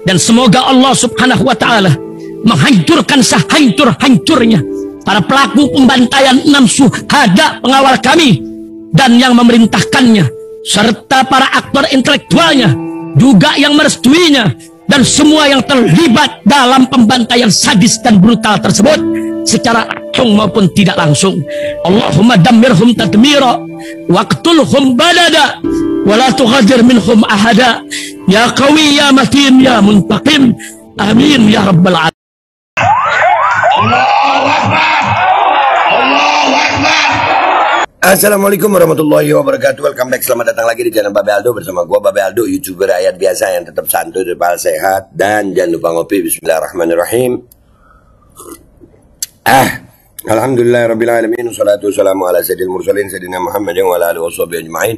Dan semoga Allah subhanahu wa ta'ala menghancurkan sehancur-hancurnya para pelaku pembantaian 6 syuhada pengawal kami dan yang memerintahkannya, serta para aktor intelektualnya juga yang merestuinya, dan semua yang terlibat dalam pembantaian sadis dan brutal tersebut secara langsung maupun tidak langsung. Allahumma dammirhum tadmira waqtulhum badada wala tughadir minhum ahada ya qawi ya matin ya muntaqim amin ya rabbal alamin. Allahu Akbar. Allahu Akbar. Assalamualaikum warahmatullahi wabarakatuh. Welcome back, selamat datang lagi di channel Babe Aldo. Bersama gua Babe Aldo, YouTuber rakyat biasa yang tetap santuy, terpal sehat. Dan jangan lupa ngopi. Bismillahirrahmanirrahim. Alhamdulillahirrabbilalamin. Wassalatu wassalamu ala sayyidil mursalin Sayyidina Muhammad wa ala alihi washabihi ajma'in.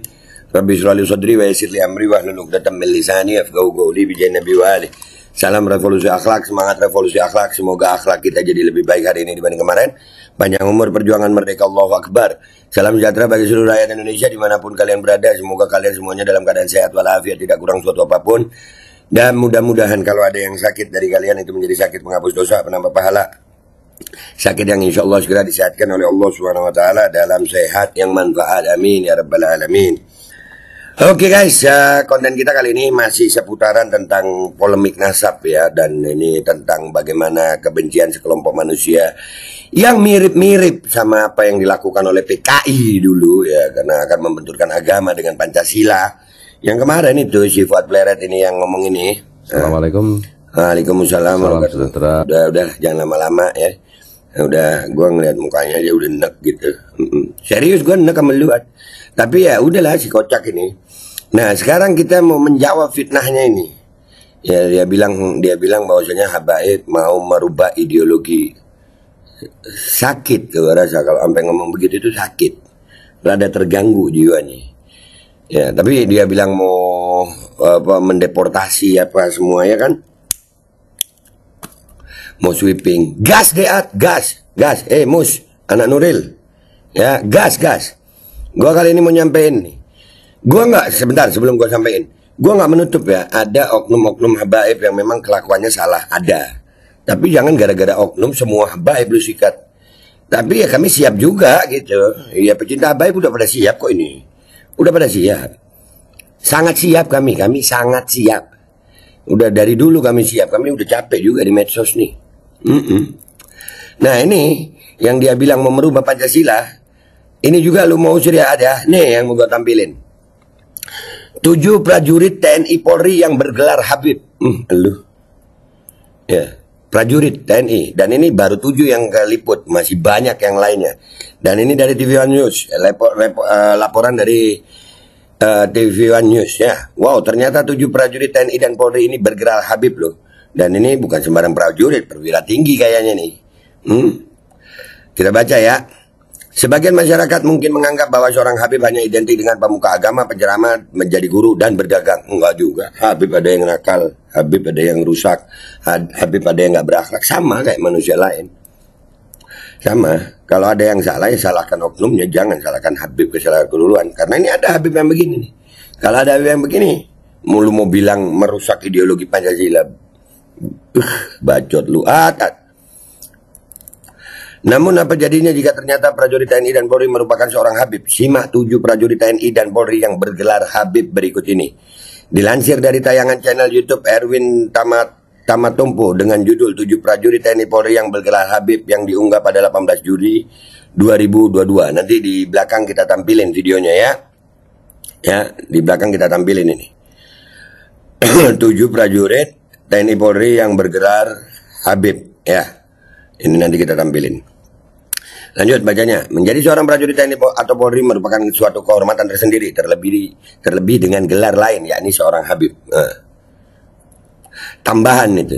Rabbi shrah li sadri wa yassir li amri wahlul 'uqdatam min lisani yafqahu qawli bi Nabi wa alihi. Salam revolusi akhlak, semangat revolusi akhlak. Semoga akhlak kita jadi lebih baik hari ini dibanding kemarin. Panjang umur, perjuangan merdeka, Allahu Akbar. Salam sejahtera bagi seluruh rakyat Indonesia dimanapun kalian berada. Semoga kalian semuanya dalam keadaan sehat walafiat, tidak kurang suatu apapun. Dan mudah-mudahan kalau ada yang sakit dari kalian itu menjadi sakit penghapus dosa, penambah pahala. Sakit yang insya Allah segera disehatkan oleh Allah Subhanahu Wa Taala dalam sehat yang manfaat. Amin ya rabbal alamin. Oke guys, konten kita kali ini masih seputaran tentang polemik nasab ya. Dan ini tentang bagaimana kebencian sekelompok manusia yang mirip-mirip sama apa yang dilakukan oleh PKI dulu ya. Karena akan membenturkan agama dengan Pancasila. Yang kemarin itu si Fuad Pleret ini yang ngomong ini. Assalamualaikum. Waalaikumsalam. Udah jangan lama-lama ya. Udah gua ngeliat mukanya aja udah enek gitu. Serius gua enek sama lu. Tapi ya udahlah si kocak ini. Nah sekarang kita mau menjawab fitnahnya ini. Ya dia bilang bahwasanya Habaib mau merubah ideologi. Sakit tuh rasa kalau sampai ngomong begitu itu sakit. Rada terganggu jiwanya. Ya tapi dia bilang mau mendeportasi apa semuanya kan. Mau sweeping. Gas deat, gas. Mus, anak Nuril. Ya, gas. Gua kali ini mau nyampein nih. Gua nggak, sebentar sebelum gua sampein. Gua nggak menutup ya, ada oknum-oknum habaib yang memang kelakuannya salah, ada. Tapi jangan gara-gara oknum semua habaib lu sikat. Tapi ya kami siap juga gitu. Ya pecinta habaib udah pada siap kok ini. Udah pada siap. Sangat siap kami sangat siap. Udah dari dulu kami siap, kami udah capek juga di medsos nih. Nah ini yang dia bilang mau merubah Pancasila. Ini juga lu mau surya ada. Nih yang mau gua tampilin. 7 prajurit TNI Polri yang bergelar Habib. Lu. Ya, prajurit TNI. Dan ini baru 7 yang keliput. Masih banyak yang lainnya. Dan ini dari TV One News. Laporan dari TV One News ya. Wow, ternyata 7 prajurit TNI dan Polri ini bergelar Habib loh. Dan ini bukan sembarang prajurit, perwira tinggi kayaknya nih. Kita baca ya. Sebagian masyarakat mungkin menganggap bahwa seorang Habib hanya identik dengan pemuka agama, penceramah, menjadi guru, dan berdagang. Enggak juga. Habib ada yang nakal, Habib ada yang rusak, Habib ada yang nggak berakhlak. Sama kayak manusia lain. Sama. Kalau ada yang salah, ya salahkan oknumnya. Jangan salahkan Habib kesalahan keduluan. Karena ini ada Habib yang begini nih. Kalau ada Habib yang begini, mulu mau bilang merusak ideologi Pancasila. Bacot lu. Namun apa jadinya jika ternyata prajurit TNI dan Polri merupakan seorang Habib? Simak 7 prajurit TNI dan Polri yang bergelar Habib berikut ini. Dilansir dari tayangan channel YouTube Erwin Tamatompo dengan judul 7 prajurit TNI Polri yang bergelar Habib yang diunggah pada 18 Juli 2022. Nanti di belakang kita tampilin videonya ya. Ya, di belakang kita tampilin ini. 7 prajurit TNI Polri yang bergelar Habib ya. Ini nanti kita tampilin. Lanjut bacanya. Menjadi seorang prajurit TNI atau Polri merupakan suatu kehormatan tersendiri, terlebih dengan gelar lain, yakni seorang Habib. Tambahan itu.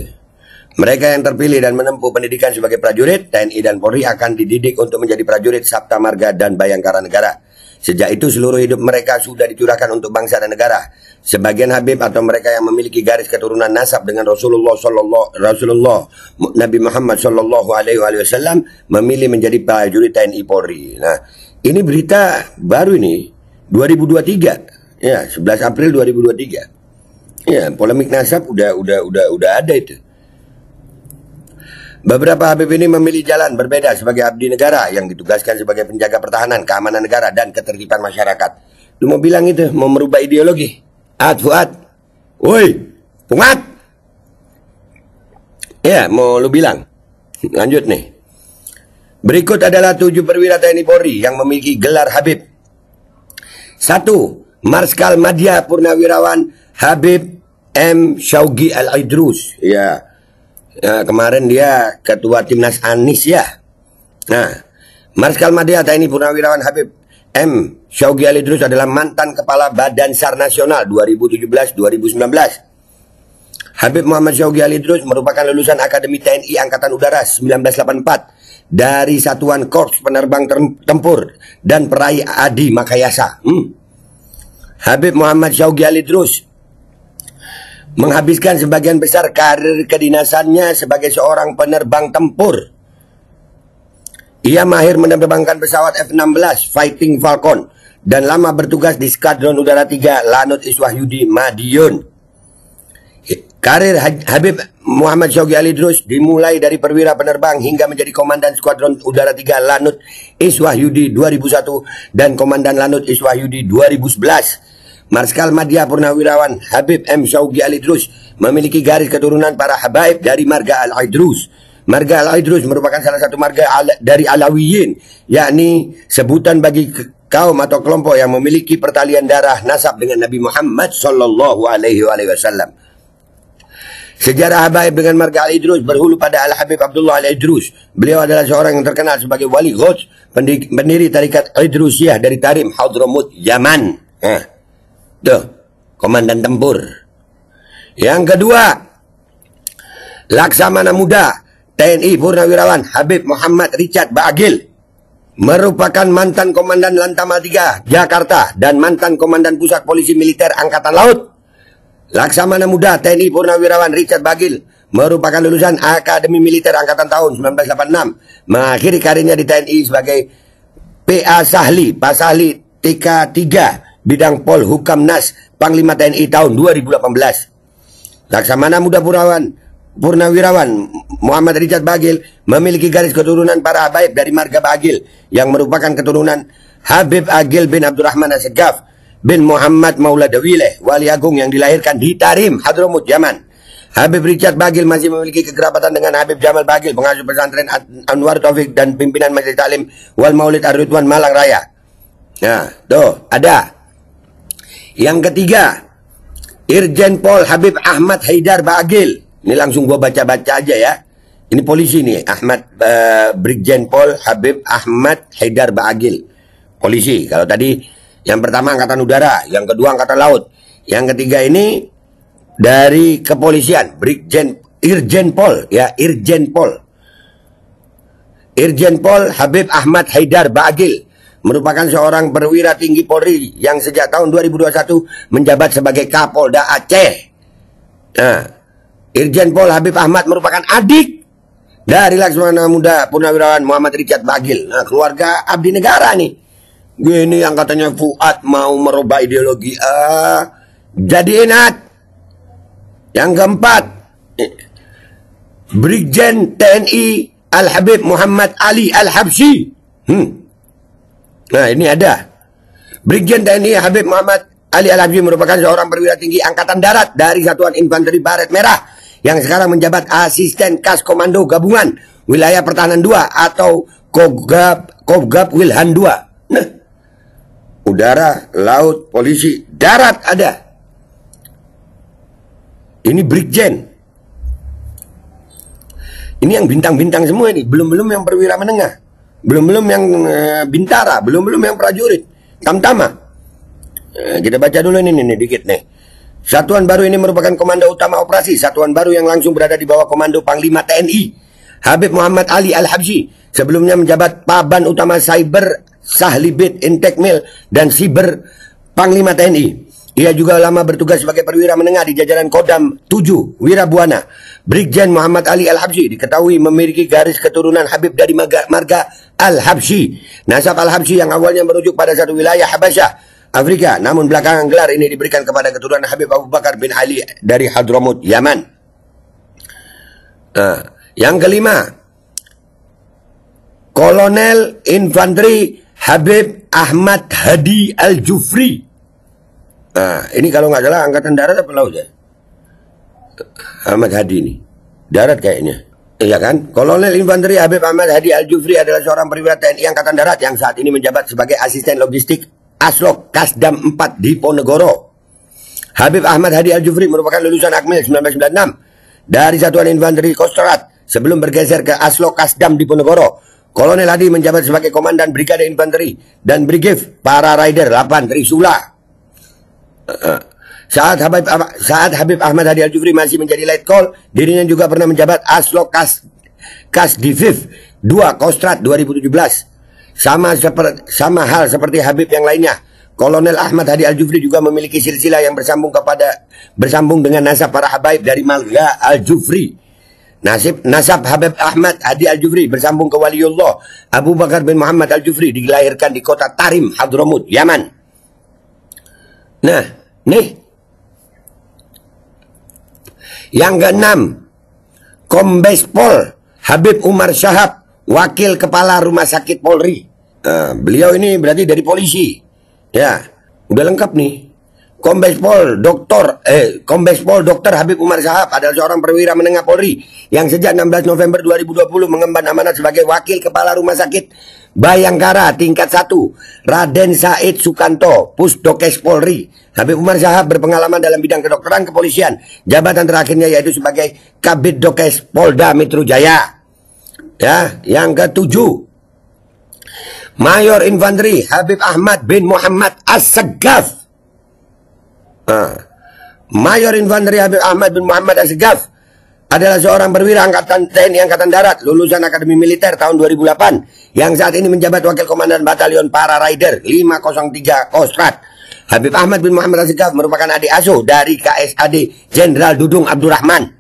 Mereka yang terpilih dan menempuh pendidikan sebagai prajurit TNI dan Polri akan dididik untuk menjadi prajurit Sabta Marga dan Bayangkara Negara. Sejak itu seluruh hidup mereka sudah dicurahkan untuk bangsa dan negara. Sebagian Habib atau mereka yang memiliki garis keturunan nasab dengan Rasulullah Nabi Muhammad Sallallahu Alaihi Wasallam memilih menjadi prajurit TNI Polri. Nah, ini berita baru ini 2023 ya, 11 April 2023. Ya, polemik nasab udah ada itu. Beberapa Habib ini memilih jalan berbeda sebagai abdi negara yang ditugaskan sebagai penjaga pertahanan, keamanan negara dan ketertiban masyarakat. Lu mau bilang itu, mau merubah ideologi? Fuad. Woi, Fuad. Ya, mau lu bilang. Lanjut nih. Berikut adalah 7 perwira TNI Polri yang memiliki gelar Habib. 1. Marskal Madya Purnawirawan Habib M. Syaugi Al-Idrus. Ya, kemarin dia ketua timnas Anies ya. Nah, Marskal Madya TNI Purnawirawan Habib M. Syaugi Al-Idrus adalah mantan Kepala Badan SAR Nasional 2017-2019. Habib Muhammad Syaugi Al-Idrus merupakan lulusan Akademi TNI Angkatan Udara 1984 dari Satuan Korps Penerbang Tempur dan peraih Adi Makayasa. Habib Muhammad Syaugi Al-Idrus menghabiskan sebagian besar karir kedinasannya sebagai seorang penerbang tempur. Ia mahir menerbangkan pesawat F-16 Fighting Falcon dan lama bertugas di Skadron Udara 3 Lanut Iswahyudi Madiun. Karir Habib Muhammad Syaugi Al-Idrus dimulai dari perwira penerbang hingga menjadi Komandan Skuadron Udara 3 Lanut Iswahyudi 2001 dan Komandan Lanut Iswahyudi 2011. Marskal Madya Purnawirawan Habib M. Syaugi Al-Idrus memiliki garis keturunan para habaib dari marga Al-Idrus. Marga Al-Idrus merupakan salah satu marga dari Alawiyin, yakni sebutan bagi kaum atau kelompok yang memiliki pertalian darah nasab dengan Nabi Muhammad sallallahu alaihi wasallam. Sejarah habaib dengan marga Al-Idrus berhulu pada Al-Habib Abdullah Al-Idrus. Beliau adalah seorang yang terkenal sebagai wali Ghuts, pendiri tarikat Idrusiyah dari Tarim, Hadramut, Yaman. Tuh, komandan tempur. Yang kedua, Laksamana Muda TNI Purnawirawan Habib Muhammad Richard Baagil merupakan mantan Komandan Lantamal 3 Jakarta dan mantan Komandan Pusat Polisi Militer Angkatan Laut. Laksamana Muda TNI Purnawirawan Richard Baagil merupakan lulusan Akademi Militer Angkatan tahun 1986, mengakhiri karirnya di TNI sebagai PA Sahli, Pasahli TK3 bidang Pol Hukamnas Panglima TNI tahun 2018. Laksamana Muda Purnawirawan Muhammad Richard Baagil memiliki garis keturunan para habaib dari marga Baagil yang merupakan keturunan Habib Agil bin Abdurrahman Assegaf bin Muhammad Maula Dawileh, wali agung yang dilahirkan di Tarim, Hadramut, Yaman. Habib Richard Baagil masih memiliki kekerabatan dengan Habib Jamal Baagil, pengasuh pesantren Anwar Taufik dan pimpinan Majelis Taklim Wal Maulid Ar-Ridwan Malang Raya. Nah, tuh ada. Yang ketiga, Irjen Pol Habib Ahmad Haidar Baagil. Ini langsung gua baca-baca aja ya. Ini polisi nih, Brigjen Pol Habib Ahmad Haidar Baagil. Polisi. Kalau tadi yang pertama Angkatan Udara, yang kedua Angkatan Laut. Yang ketiga ini dari kepolisian, Irjen Pol ya, Irjen Pol. Irjen Pol Habib Ahmad Haidar Baagil merupakan seorang perwira tinggi Polri yang sejak tahun 2021 menjabat sebagai Kapolda Aceh. Nah, Irjen Pol Habib Ahmad merupakan adik dari Laksamana Muda Purnawirawan Muhammad Richard Baagil. Nah, keluarga abdi negara nih. Gini yang katanya Fuad mau merubah ideologi. Jadi ingat. Yang keempat, Brigjen TNI Al-Habib Muhammad Ali Al-Habsyi. Nah, ini ada. Brigjen TNI Habib Muhammad Ali Al-Habsyi merupakan seorang perwira tinggi Angkatan Darat dari Satuan Infanteri Baret Merah yang sekarang menjabat Asisten Kas Komando Gabungan Wilayah Pertahanan 2 atau Kogab Wilhan 2. Nah, udara, laut, polisi, darat ada. Ini Brigjen. Ini yang bintang-bintang semua ini, belum yang perwira menengah. Belum yang bintara, belum yang prajurit, tamtama. Kita baca dulu ini dikit nih. Satuan baru ini merupakan komando utama operasi. Satuan baru yang langsung berada di bawah komando Panglima TNI Habib Muhammad Ali Al-Habsyi. Sebelumnya menjabat Paban Utama Cyber Sahlibit Intekmil dan Siber Panglima TNI. Ia juga lama bertugas sebagai perwira menengah di jajaran Kodam 7 Wirabuana. Brigjen Muhammad Ali Al-Habsyi diketahui memiliki garis keturunan Habib dari marga Al-Habsyi. Nasab Al-Habsyi yang awalnya merujuk pada satu wilayah Habasyah Afrika. Namun belakangan gelar ini diberikan kepada keturunan Habib Abu Bakar bin Ali dari Hadramut, Yaman. Yang kelima, Kolonel Infanteri Habib Ahmad Hadi Al-Jufri. Ini kalau nggak salah angkatan darat apa laut ya? Ahmad Hadi ini darat kayaknya. Iya kan? Kolonel Infanteri Habib Ahmad Hadi Al-Jufri adalah seorang perwira TNI Angkatan Darat yang saat ini menjabat sebagai asisten logistik Aslok Kasdam 4 di Ponegoro. Habib Ahmad Hadi Al-Jufri merupakan lulusan Akmil 1996 dari Satuan Infanteri Kostrad sebelum bergeser ke Aslok Kasdam di Ponegoro. Kolonel Hadi menjabat sebagai Komandan Brigade Infanteri dan Brigif Para Rider 8 Trisula. Saat Habib Ahmad Hadi Al-Jufri masih menjadi Letkol, dirinya juga pernah menjabat Aslok Kasdiviv 2 Kostrad 2017. Sama hal seperti Habib yang lainnya, Kolonel Ahmad Hadi Al-Jufri juga memiliki silsilah yang bersambung dengan nasab para habaib dari marga Al-Jufri. Nasab Habib Ahmad Hadi Al-Jufri bersambung ke Waliullah Abu Bakar bin Muhammad Al-Jufri, dilahirkan di kota Tarim, Hadramut, Yaman. Nah, nih yang keenam, Kombes Pol Habib Umar Syahab, Wakil Kepala Rumah Sakit Polri. Beliau ini berarti dari polisi. Ya, udah lengkap nih. Kombes Pol Dr. Habib Umar Syahab adalah seorang perwira menengah Polri yang sejak 16 November 2020 mengemban amanat sebagai Wakil Kepala Rumah Sakit Bayangkara tingkat 1 Raden Said Sukanto, Pusdokes Polri. Habib Umar Syahab berpengalaman dalam bidang kedokteran kepolisian. Jabatan terakhirnya yaitu sebagai Kabid Dokes Polda Metro Jaya. Ya, yang ketujuh, Mayor Infanteri Habib Ahmad bin Muhammad As-Segaf. Mayor Infanteri Habib Ahmad bin Muhammad As-Segaf adalah seorang perwira TNI Angkatan Darat lulusan Akademi Militer tahun 2008 yang saat ini menjabat Wakil Komandan Batalion Para Rider 503 Kostrad. Habib Ahmad bin Muhammad As-Segaf merupakan adik asuh dari KSAD Jenderal Dudung Abdurrahman.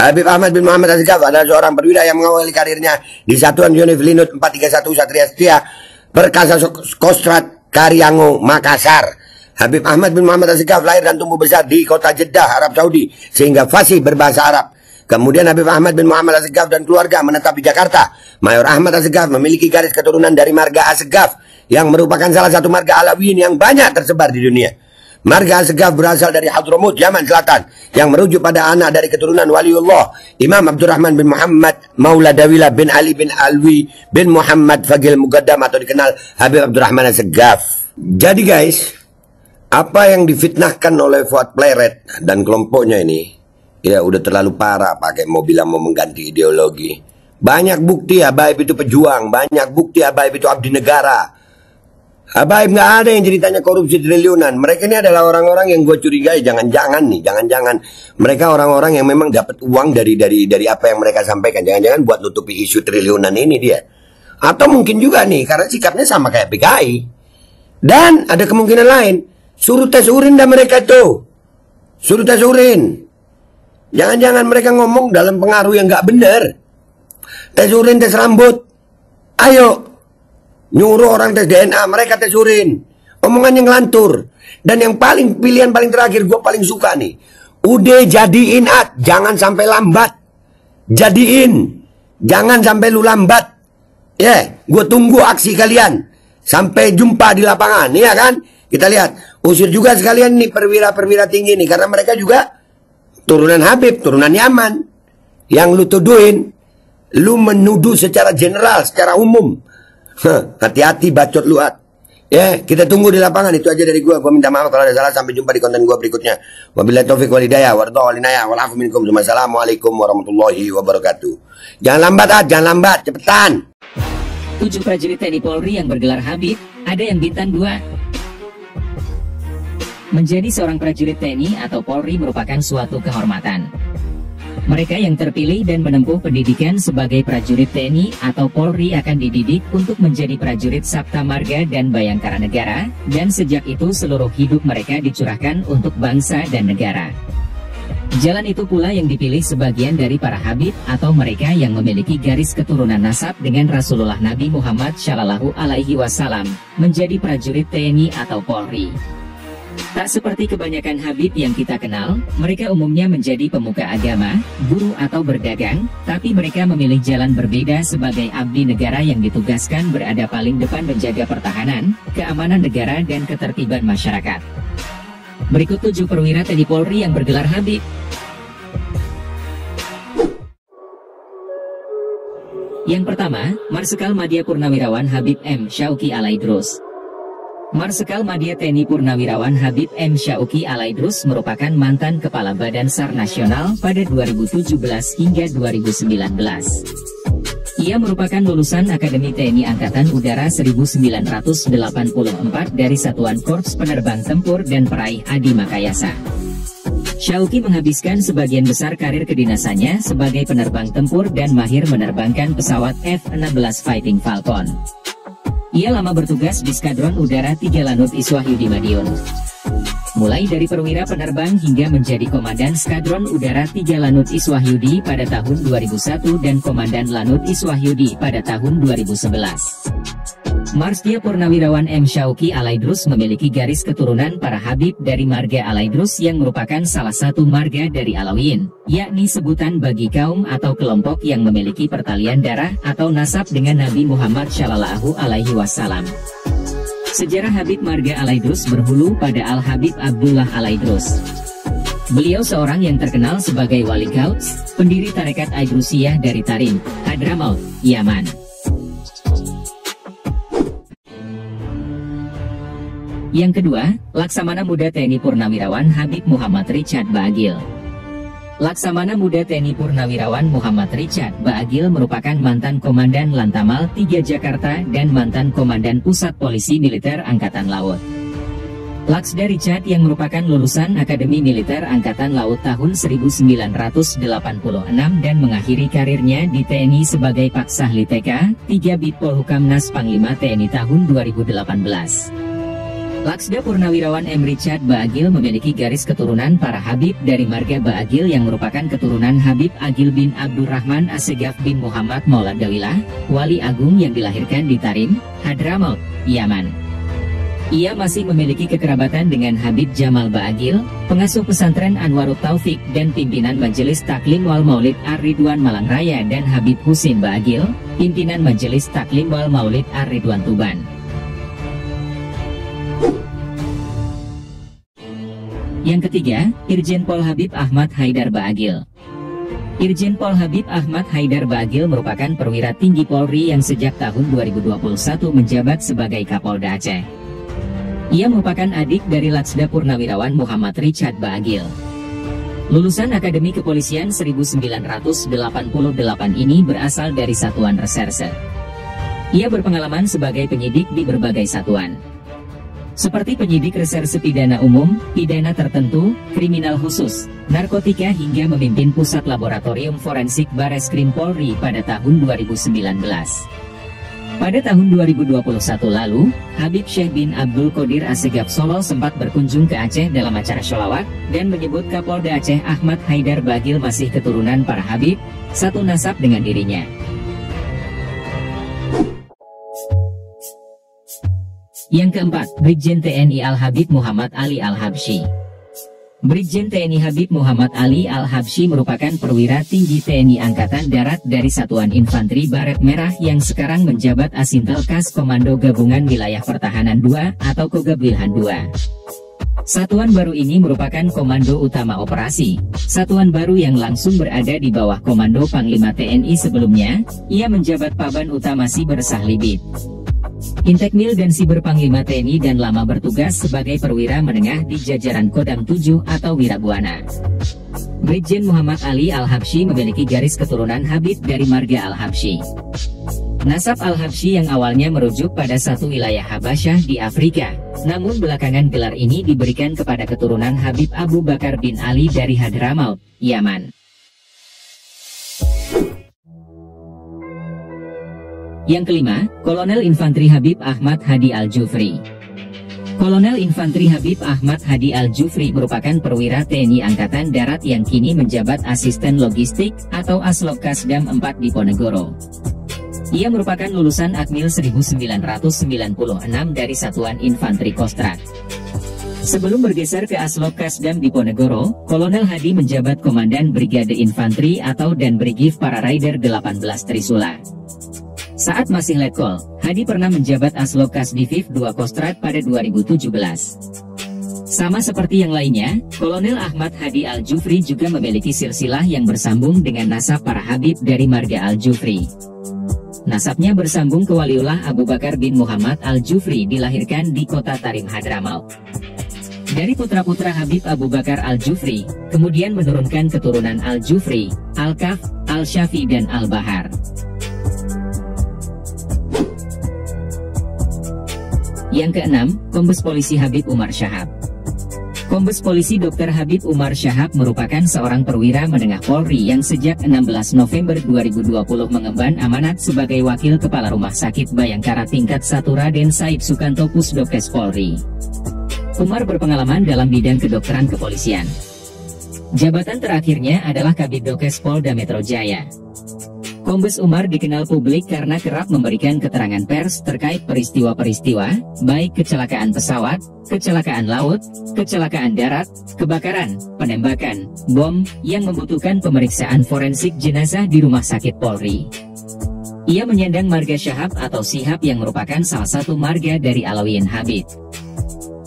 Habib Ahmad bin Muhammad As-Segaf adalah seorang perwira yang mengawali karirnya di Satuan Yonif Linut 431 Satria Setia Perkasa Kostrad Karyango, Makassar. Habib Ahmad bin Muhammad As-Segaf lahir dan tumbuh besar di kota Jeddah, Arab Saudi, sehingga fasih berbahasa Arab. Kemudian Habib Ahmad bin Muhammad As-Segaf dan keluarga menetap di Jakarta. Mayor Ahmad As-Segaf memiliki garis keturunan dari marga As-Segaf yang merupakan salah satu marga Alawiyin yang banyak tersebar di dunia. Marga As-Segaf berasal dari Hadramut, Yaman Selatan, yang merujuk pada anak dari keturunan Waliullah Imam Abdurrahman bin Muhammad Maula Dawila bin Ali bin Alwi bin Muhammad Fagil Mugaddam atau dikenal Habib Abdurrahman As-Segaf. Jadi guys, apa yang difitnahkan oleh Fuad Pleret dan kelompoknya ini, ya udah terlalu parah pakai mobil yang mau mengganti ideologi. Banyak bukti habaib itu pejuang, banyak bukti habaib itu abdi negara. Habaib nggak ada yang ceritanya korupsi triliunan. Mereka ini adalah orang-orang yang gue curigai, jangan-jangan mereka orang-orang yang memang dapat uang dari apa yang mereka sampaikan. Jangan-jangan buat nutupi isu triliunan ini dia. Atau mungkin juga nih karena sikapnya sama kayak PKI. Dan ada kemungkinan lain, suruh tes urin dah mereka tuh. Suruh tes urin. Jangan-jangan mereka ngomong dalam pengaruh yang nggak benar. Tes urin, tes rambut. Ayo. Nyuruh orang tes DNA, mereka tes urin. Omongannya ngelantur. Dan yang pilihan paling terakhir, gue paling suka nih. Udah jadiin jangan sampai lambat. Jadiin. Jangan sampai lu lambat. Gue tunggu aksi kalian. Sampai jumpa di lapangan, ya kan? Kita lihat. Usir juga sekalian nih perwira-perwira tinggi nih. Karena mereka juga turunan Habib, turunan Yaman. Yang lu tuduhin. Lu menuduh secara general, secara umum. Hati-hati bacot lu Ya, kita tunggu di lapangan. Itu aja dari gua minta maaf kalau ada salah. Sampai jumpa di konten gua berikutnya. Wabillahi taufiq wal hidayah warahmatullahi wabarakatuh. Wassalamualaikum warahmatullahi wabarakatuh. Jangan lambat jangan lambat, cepetan. 7 prajurit TNI Polri yang bergelar Habib, ada yang bintang 2. Menjadi seorang prajurit TNI atau Polri merupakan suatu kehormatan. Mereka yang terpilih dan menempuh pendidikan sebagai prajurit TNI atau Polri akan dididik untuk menjadi prajurit Sabta Marga dan Bayangkara Negara, dan sejak itu seluruh hidup mereka dicurahkan untuk bangsa dan negara. Jalan itu pula yang dipilih sebagian dari para habib atau mereka yang memiliki garis keturunan nasab dengan Rasulullah Nabi Muhammad Shallallahu Alaihi Wasallam menjadi prajurit TNI atau Polri. Tak seperti kebanyakan habib yang kita kenal, mereka umumnya menjadi pemuka agama, guru atau berdagang, tapi mereka memilih jalan berbeda sebagai abdi negara yang ditugaskan berada paling depan menjaga pertahanan, keamanan negara dan ketertiban masyarakat. Berikut 7 perwira TNI Polri yang bergelar habib. Yang pertama, Marsikal Madya Purnawirawan Habib M. Syauqi Alaidrus. Marsikal Madya TNI Purnawirawan Habib M. Syauqi Alaidrus merupakan mantan Kepala Badan SAR Nasional pada 2017 hingga 2019. Ia merupakan lulusan Akademi TNI Angkatan Udara 1984 dari Satuan Korps Penerbang Tempur dan peraih Adi Makayasa. Syauqi menghabiskan sebagian besar karir kedinasannya sebagai penerbang tempur dan mahir menerbangkan pesawat F-16 Fighting Falcon. Ia lama bertugas di Skadron Udara 3 Lanut Iswahyudi Madiun. Mulai dari perwira penerbang hingga menjadi Komandan Skadron Udara 3 Lanut Iswahyudi pada tahun 2001 dan Komandan Lanut Iswahyudi pada tahun 2011. Marsdia Purnawirawan M. Syauqi Alaidrus memiliki garis keturunan para habib dari marga Alaidrus yang merupakan salah satu marga dari Alawiyin, yakni sebutan bagi kaum atau kelompok yang memiliki pertalian darah atau nasab dengan Nabi Muhammad Shallallahu Alaihi Wasallam. Sejarah Habib marga Alaidrus berhulu pada Al-Habib Abdullah Alaidrus. Beliau seorang yang terkenal sebagai wali Gauts, pendiri tarekat Aidrusiyah dari Tarim, Hadramaut, Yaman. Yang kedua, Laksamana Muda TNI Purnawirawan Habib Muhammad Richard Baagil. Laksamana Muda TNI Purnawirawan Muhammad Richard Baagil merupakan mantan Komandan Lantamal 3 Jakarta dan mantan Komandan Pusat Polisi Militer Angkatan Laut. Laksda Richard yang merupakan lulusan Akademi Militer Angkatan Laut tahun 1986 dan mengakhiri karirnya di TNI sebagai Paksahli TK, 3 Bid Polhukamnas Panglima TNI tahun 2018. Laksda Purnawirawan M. Richard Baagil memiliki garis keturunan para habib dari marga Baagil yang merupakan keturunan Habib Agil bin Abdurrahman Assegaf bin Muhammad Maulad Dawilah, wali agung yang dilahirkan di Tarim, Hadramaut, Yaman. Ia masih memiliki kekerabatan dengan Habib Jamal Baagil, pengasuh pesantren Anwarut Taufik dan pimpinan Majelis Taklim Wal Maulid Ar-Ridwan Malang Raya dan Habib Husin Baagil, pimpinan Majelis Taklim Wal Maulid Ar-Ridwan Tuban. Yang ketiga, Irjen Pol Habib Ahmad Haidar Baagil. Irjen Pol Habib Ahmad Haidar Baagil merupakan perwira tinggi Polri yang sejak tahun 2021 menjabat sebagai Kapolda Aceh. Ia merupakan adik dari Laksda Purnawirawan Muhammad Richard Baagil. Lulusan Akademi Kepolisian 1988 ini berasal dari Satuan Reserse. Ia berpengalaman sebagai penyidik di berbagai satuan, seperti penyidik reserse pidana umum, pidana tertentu, kriminal khusus, narkotika hingga memimpin pusat laboratorium forensik Bareskrim Polri pada tahun 2019. Pada tahun 2021 lalu, Habib Syekh bin Abdul Qadir Assegaf Solo sempat berkunjung ke Aceh dalam acara sholawat dan menyebut Kapolda Aceh Ahmad Haidar Baagil masih keturunan para habib, satu nasab dengan dirinya. Yang keempat, Brigjen TNI Al-Habib Muhammad Ali Al-Habsyi. Brigjen TNI Habib Muhammad Ali Al-Habsyi merupakan perwira tinggi TNI Angkatan Darat dari Satuan Infanteri Baret Merah yang sekarang menjabat Asintel Kas Komando Gabungan Wilayah Pertahanan 2 atau Kogab-Wilhan 2. Satuan baru ini merupakan Komando Utama Operasi, satuan baru yang langsung berada di bawah Komando Panglima TNI sebelumnya. Ia menjabat Paban Utama Siber Sahlibid, Intekmil dan Siber Panglima TNI dan lama bertugas sebagai perwira menengah di jajaran Kodam 7 atau Wirabuana. Brigjen Muhammad Ali Al-Habsyi memiliki garis keturunan Habib dari marga Al-Habsyi. Nasab Al-Habsyi yang awalnya merujuk pada satu wilayah Habasyah di Afrika, namun belakangan gelar ini diberikan kepada keturunan Habib Abu Bakar bin Ali dari Hadramaut, Yaman. Yang kelima, Kolonel Infanteri Habib Ahmad Hadi Al-Jufri. Kolonel Infantri Habib Ahmad Hadi Al-Jufri merupakan perwira TNI Angkatan Darat yang kini menjabat Asisten Logistik atau Aslok Kasdam 4 di Ponegoro. Ia merupakan lulusan Akmil 1996 dari Satuan Infantri Kostrat. Sebelum bergeser ke Aslok Kasdam di Ponegoro, Kolonel Hadi menjabat Komandan Brigade Infantri atau Dan Brigif Para Rider 18 Trisula. Saat masih letkol, Hadi pernah menjabat Aslok Kasdivif 2 Kostrat pada 2017. Sama seperti yang lainnya, Kolonel Ahmad Hadi Al-Jufri juga memiliki silsilah yang bersambung dengan nasab para Habib dari marga Al-Jufri. Nasabnya bersambung ke Waliullah Abu Bakar bin Muhammad Al-Jufri, dilahirkan di kota Tarim Hadramaut. Dari putra-putra Habib Abu Bakar Al-Jufri, kemudian menurunkan keturunan Al-Jufri, Al-Kaf, Al-Syafi dan Al-Bahar. Yang keenam, Kombes Polisi Habib Umar Syahab. Kombes Polisi Dr. Habib Umar Syahab merupakan seorang perwira menengah Polri yang sejak 16 November 2020 mengemban amanat sebagai Wakil Kepala Rumah Sakit Bayangkara tingkat 1 Raden Said Sukanto Pusdokes Polri. Umar berpengalaman dalam bidang kedokteran kepolisian. Jabatan terakhirnya adalah Kabidokes Polda Metro Jaya. Kombes Umar dikenal publik karena kerap memberikan keterangan pers terkait peristiwa-peristiwa, baik kecelakaan pesawat, kecelakaan laut, kecelakaan darat, kebakaran, penembakan, bom, yang membutuhkan pemeriksaan forensik jenazah di Rumah Sakit Polri. Ia menyandang marga Syahab atau Sihab yang merupakan salah satu marga dari Alawiyin Habib.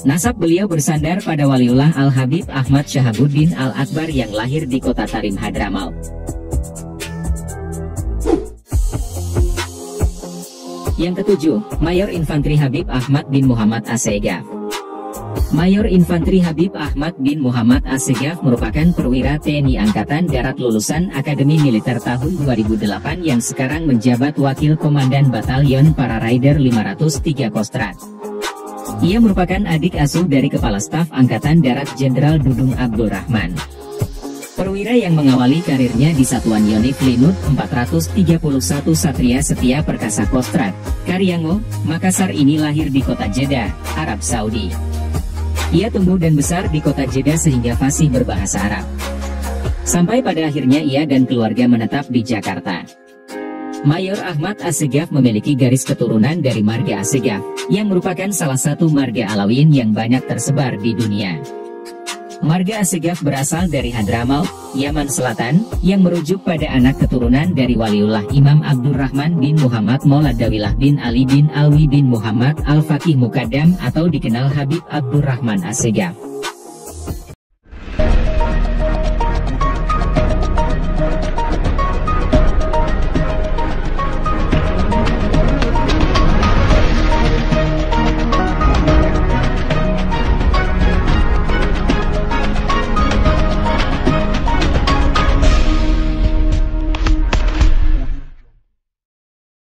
Nasab beliau bersandar pada Waliullah Al-Habib Ahmad Syahabuddin Al-Akbar yang lahir di kota Tarim Hadramaut. Yang ketujuh, Mayor Infantri Habib Ahmad bin Muhammad Assegaf. Mayor Infantri Habib Ahmad bin Muhammad Assegaf merupakan perwira TNI Angkatan Darat lulusan Akademi Militer tahun 2008 yang sekarang menjabat Wakil Komandan Batalion Para Rider 503 Kostrat. Ia merupakan adik asuh dari Kepala Staf Angkatan Darat Jenderal Dudung Abdul Rahman. Perwira yang mengawali karirnya di Satuan Yonif Linut 431 Satria Setia Perkasa Kostrat, Karyango, Makassar ini lahir di kota Jeddah, Arab Saudi. Ia tumbuh dan besar di kota Jeddah sehingga fasih berbahasa Arab. Sampai pada akhirnya ia dan keluarga menetap di Jakarta. Mayor Ahmad Assegaf memiliki garis keturunan dari marga Assegaf, yang merupakan salah satu marga Alawiyin yang banyak tersebar di dunia. Marga Assegaf berasal dari Hadramaut, Yaman Selatan, yang merujuk pada anak keturunan dari Waliullah Imam Abdurrahman bin Muhammad Mauladawilah bin Ali bin Alwi bin Muhammad Al-Faqih Mukaddam atau dikenal Habib Abdurrahman Assegaf.